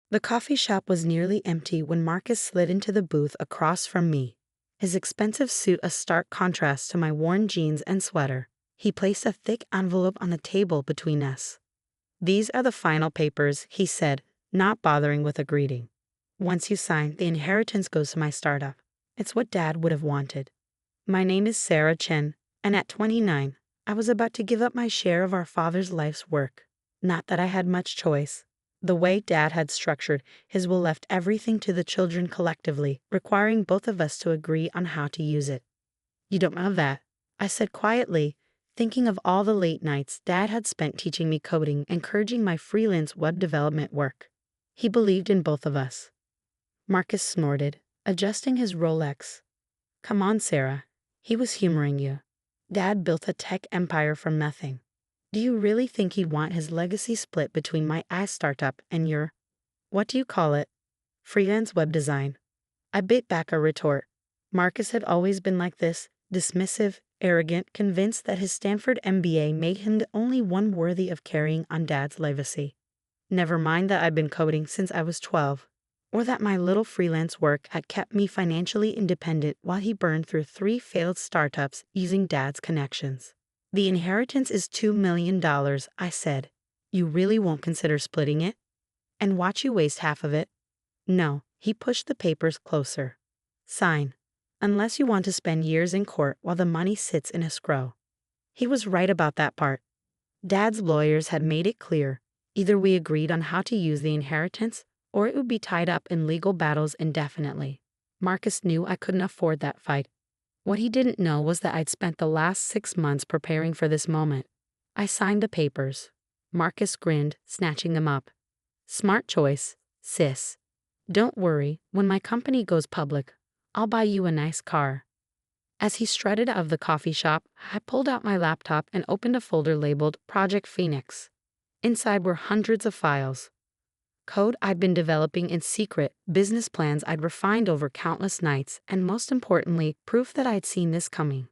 The coffee shop was nearly empty when Marcus slid into the booth across from me, his expensive suit a stark contrast to my worn jeans and sweater. He placed a thick envelope on the table between us. "These are the final papers," he said, not bothering with a greeting. "Once you sign, the inheritance goes to my startup. It's what Dad would have wanted." My name is Sarah Chen, and at 29, I was about to give up my share of our father's life's work. Not that I had much choice. The way Dad had structured his will left everything to the children collectively, requiring both of us to agree on how to use it. "You don't know that," I said quietly, thinking of all the late nights Dad had spent teaching me coding and encouraging my freelance web development work. He believed in both of us. Marcus snorted, adjusting his Rolex. "Come on, Sarah." He was humoring you. "Dad built a tech empire from nothing. Do you really think he'd want his legacy split between my startup and your, what do you call it, freelance web design?" I bit back a retort. Marcus had always been like this, dismissive, arrogant, convinced that his Stanford MBA made him the only one worthy of carrying on Dad's legacy. Never mind that I'd been coding since I was 12, or that my little freelance work had kept me financially independent while he burned through 3 failed startups using Dad's connections. "The inheritance is $2 million, I said. "You really won't consider splitting it? And watch you waste half of it?" "No," he pushed the papers closer. "Sign. Unless you want to spend years in court while the money sits in escrow." He was right about that part. Dad's lawyers had made it clear. Either we agreed on how to use the inheritance, or it would be tied up in legal battles indefinitely. Marcus knew I couldn't afford that fight. What he didn't know was that I'd spent the last 6 months preparing for this moment. I signed the papers. Marcus grinned, snatching them up. "Smart choice, sis. Don't worry, when my company goes public, I'll buy you a nice car." As he strutted out of the coffee shop, I pulled out my laptop and opened a folder labeled Project Phoenix. Inside were hundreds of files. Code I'd been developing in secret, business plans I'd refined over countless nights, and most importantly, proof that I'd seen this coming.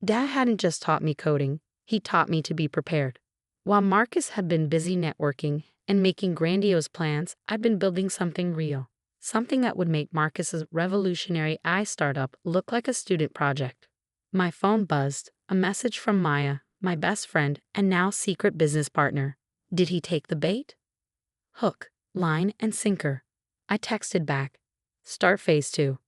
Dad hadn't just taught me coding, he taught me to be prepared. While Marcus had been busy networking and making grandiose plans, I'd been building something real. Something that would make Marcus's revolutionary startup look like a student project. My phone buzzed, a message from Maya, my best friend and now secret business partner. Did he take the bait? Hook, line, and sinker. I texted back. Start phase 2.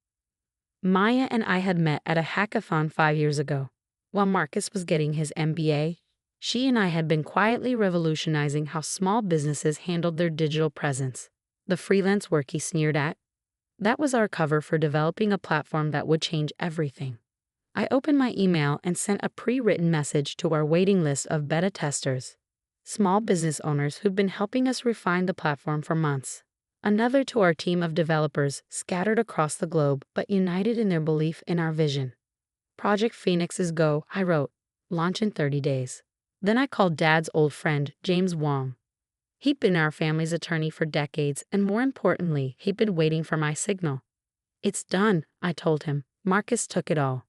Maya and I had met at a hackathon 5 years ago. While Marcus was getting his MBA, she and I had been quietly revolutionizing how small businesses handled their digital presence. The freelance work he sneered at. That was our cover for developing a platform that would change everything. I opened my email and sent a pre-written message to our waiting list of beta testers, small business owners who'd been helping us refine the platform for months. Another to our team of developers scattered across the globe but united in their belief in our vision. "Project Phoenix is go," I wrote. "Launch in 30 days. Then I called Dad's old friend, James Wong. He'd been our family's attorney for decades, and more importantly, he'd been waiting for my signal. "It's done," I told him. "Marcus took it all."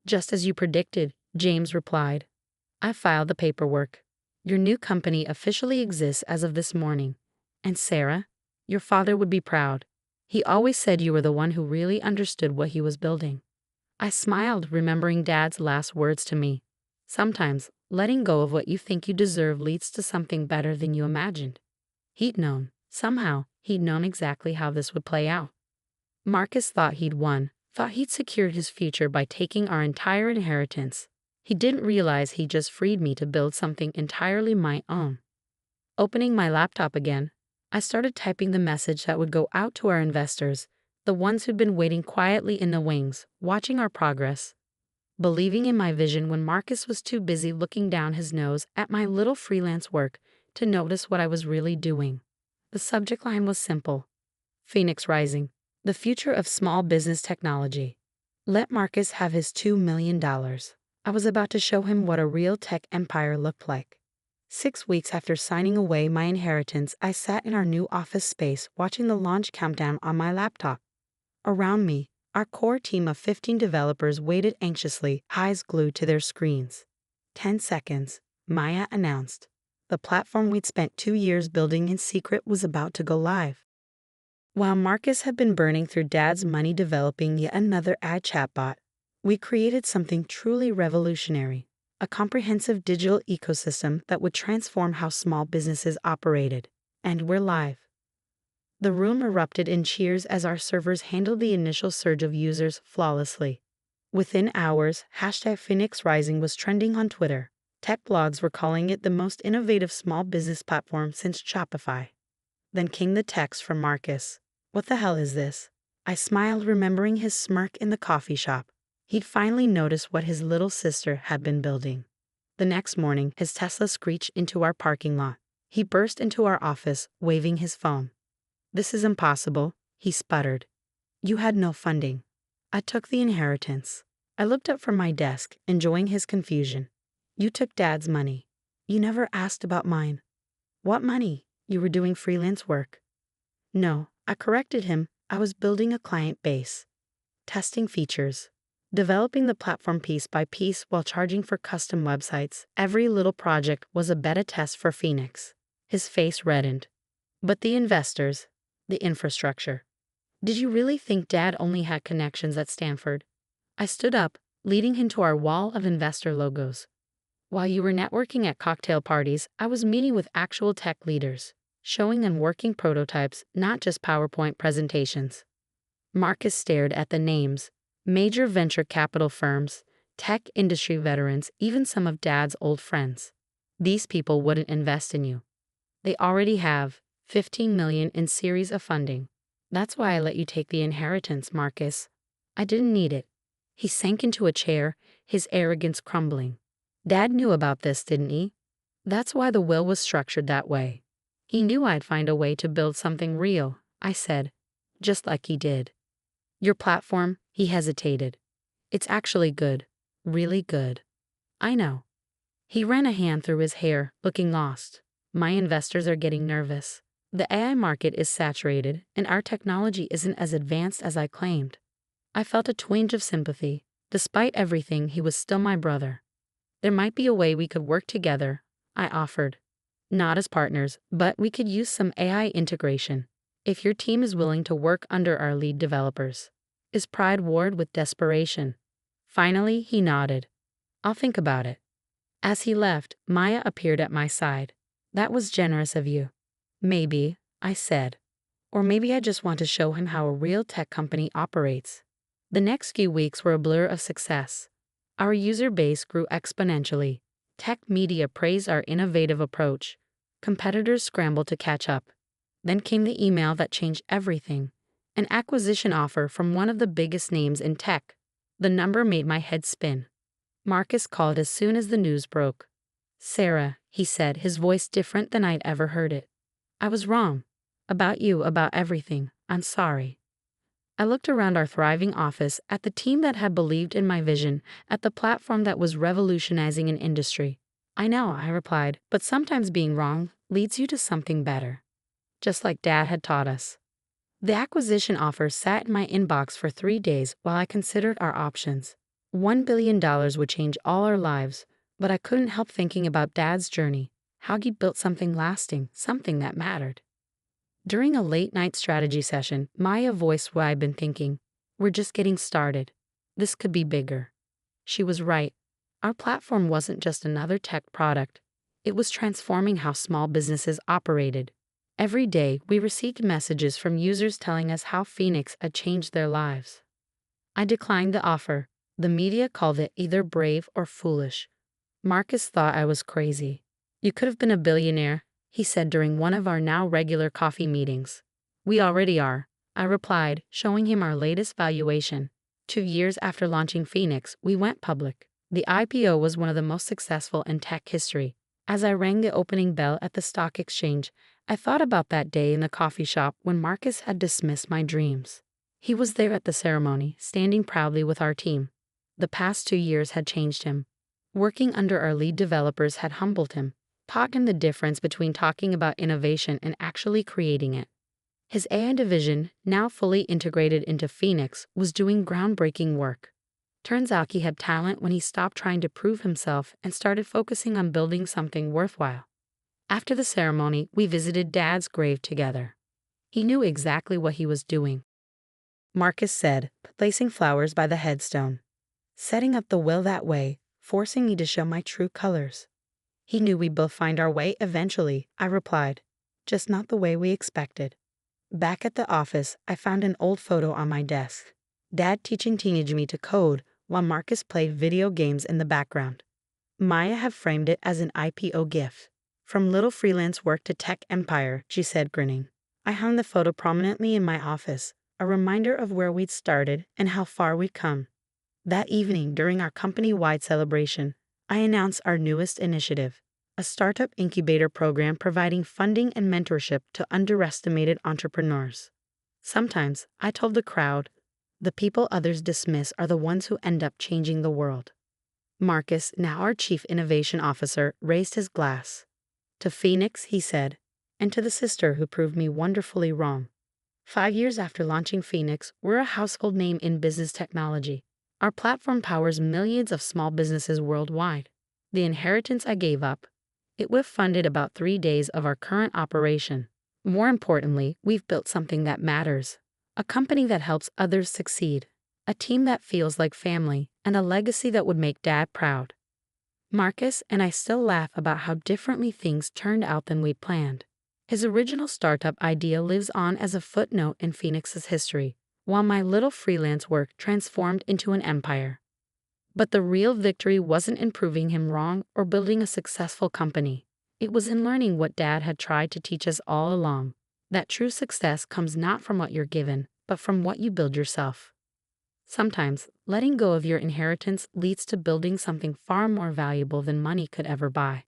"Just as you predicted," James replied. "I filed the paperwork. Your new company officially exists as of this morning. And Sarah, your father would be proud. He always said you were the one who really understood what he was building." I smiled, remembering Dad's last words to me. Sometimes, letting go of what you think you deserve leads to something better than you imagined. He'd known. Somehow, he'd known exactly how this would play out. Marcus thought he'd won, thought he'd secured his future by taking our entire inheritance. He didn't realize he just freed me to build something entirely my own. Opening my laptop again, I started typing the message that would go out to our investors, the ones who'd been waiting quietly in the wings, watching our progress. Believing in my vision when Marcus was too busy looking down his nose at my little freelance work to notice what I was really doing. The subject line was simple. Phoenix Rising, the future of small business technology. Let Marcus have his $2 million. I was about to show him what a real tech empire looked like. 6 weeks after signing away my inheritance, I sat in our new office space watching the launch countdown on my laptop. Around me, our core team of 15 developers waited anxiously, eyes glued to their screens. 10 seconds, Maya announced. The platform we'd spent 2 years building in secret was about to go live. While Marcus had been burning through Dad's money developing yet another ad chatbot, we created something truly revolutionary, a comprehensive digital ecosystem that would transform how small businesses operated. And we're live. The room erupted in cheers as our servers handled the initial surge of users flawlessly. Within hours, #PhoenixRising was trending on Twitter. Tech blogs were calling it the most innovative small business platform since Shopify. Then came the text from Marcus. "What the hell is this?" I smiled, remembering his smirk in the coffee shop. He'd finally noticed what his little sister had been building. The next morning, his Tesla screeched into our parking lot. He burst into our office, waving his phone. "This is impossible," he sputtered. "You had no funding." "I took the inheritance." I looked up from my desk, enjoying his confusion. "You took Dad's money. You never asked about mine." "What money? You were doing freelance work." "No," I corrected him. "I was building a client base, testing features, developing the platform piece by piece while charging for custom websites. Every little project was a beta test for Phoenix." His face reddened. "But the investors, the infrastructure. Did you really think Dad only had connections at Stanford?" I stood up, leading him to our wall of investor logos. "While you were networking at cocktail parties, I was meeting with actual tech leaders, showing them working prototypes, not just PowerPoint presentations." Marcus stared at the names: major venture capital firms, tech industry veterans, even some of Dad's old friends. "These people wouldn't invest in you. They already have $15 million in series of funding. That's why I let you take the inheritance, Marcus. I didn't need it." He sank into a chair, his arrogance crumbling. "Dad knew about this, didn't he? That's why the will was structured that way. He knew I'd find a way to build something real," I said, "just like he did." "Your platform," he hesitated. "It's actually good. Really good." "I know." He ran a hand through his hair, looking lost. "My investors are getting nervous. The AI market is saturated, and our technology isn't as advanced as I claimed." I felt a twinge of sympathy. Despite everything, he was still my brother. "There might be a way we could work together," I offered. "Not as partners, but we could use some AI integration, if your team is willing to work under our lead developers." His pride warred with desperation. Finally, he nodded. "I'll think about it." As he left, Maya appeared at my side. "That was generous of you." "Maybe," I said. "Or maybe I just want to show him how a real tech company operates." The next few weeks were a blur of success. Our user base grew exponentially. Tech media praised our innovative approach. Competitors scrambled to catch up. Then came the email that changed everything: an acquisition offer from one of the biggest names in tech. The number made my head spin. Marcus called as soon as the news broke. "Sarah," he said, his voice different than I'd ever heard it. "I was wrong. About you, about everything. I'm sorry." I looked around our thriving office, at the team that had believed in my vision, at the platform that was revolutionizing an industry. "I know," I replied, "but sometimes being wrong leads you to something better." Just like Dad had taught us. The acquisition offer sat in my inbox for 3 days while I considered our options. $1 billion would change all our lives, but I couldn't help thinking about Dad's journey, how he built something lasting, something that mattered. During a late-night strategy session, Maya voiced what I'd been thinking. "We're just getting started. This could be bigger." She was right. Our platform wasn't just another tech product. It was transforming how small businesses operated. Every day, we received messages from users telling us how Phoenix had changed their lives. I declined the offer. The media called it either brave or foolish. Marcus thought I was crazy. "You could have been a billionaire," he said during one of our now regular coffee meetings. "We already are," I replied, showing him our latest valuation. 2 years after launching Phoenix, we went public. The IPO was one of the most successful in tech history. As I rang the opening bell at the stock exchange, I thought about that day in the coffee shop when Marcus had dismissed my dreams. He was there at the ceremony, standing proudly with our team. The past 2 years had changed him. Working under our lead developers had humbled him, taught him the difference between talking about innovation and actually creating it. His AI division, now fully integrated into Phoenix, was doing groundbreaking work. Turns out he had talent when he stopped trying to prove himself and started focusing on building something worthwhile. After the ceremony, we visited Dad's grave together. He knew exactly what he was doing, Marcus said, placing flowers by the headstone. Setting up the will that way, forcing me to show my true colors. He knew we'd both find our way eventually, I replied. Just not the way we expected. Back at the office, I found an old photo on my desk. Dad teaching teenage me to code while Marcus played video games in the background. Maya had framed it as an IPO gift. From little freelance work to tech empire, she said, grinning. I hung the photo prominently in my office, a reminder of where we'd started and how far we'd come. That evening, during our company-wide celebration, I announced our newest initiative, a startup incubator program providing funding and mentorship to underestimated entrepreneurs. Sometimes, I told the crowd, the people others dismiss are the ones who end up changing the world. Marcus, now our Chief Innovation Officer, raised his glass. To Phoenix, he said, and to the sister who proved me wonderfully wrong. 5 years after launching Phoenix, we're a household name in business technology. Our platform powers millions of small businesses worldwide. The inheritance I gave up, it would have funded about 3 days of our current operation. More importantly, we've built something that matters. A company that helps others succeed. A team that feels like family, and a legacy that would make Dad proud. Marcus and I still laugh about how differently things turned out than we planned. His original startup idea lives on as a footnote in Phoenix's history, while my little freelance work transformed into an empire. But the real victory wasn't in proving him wrong or building a successful company. It was in learning what Dad had tried to teach us all along, that true success comes not from what you're given, but from what you build yourself. Sometimes, letting go of your inheritance leads to building something far more valuable than money could ever buy.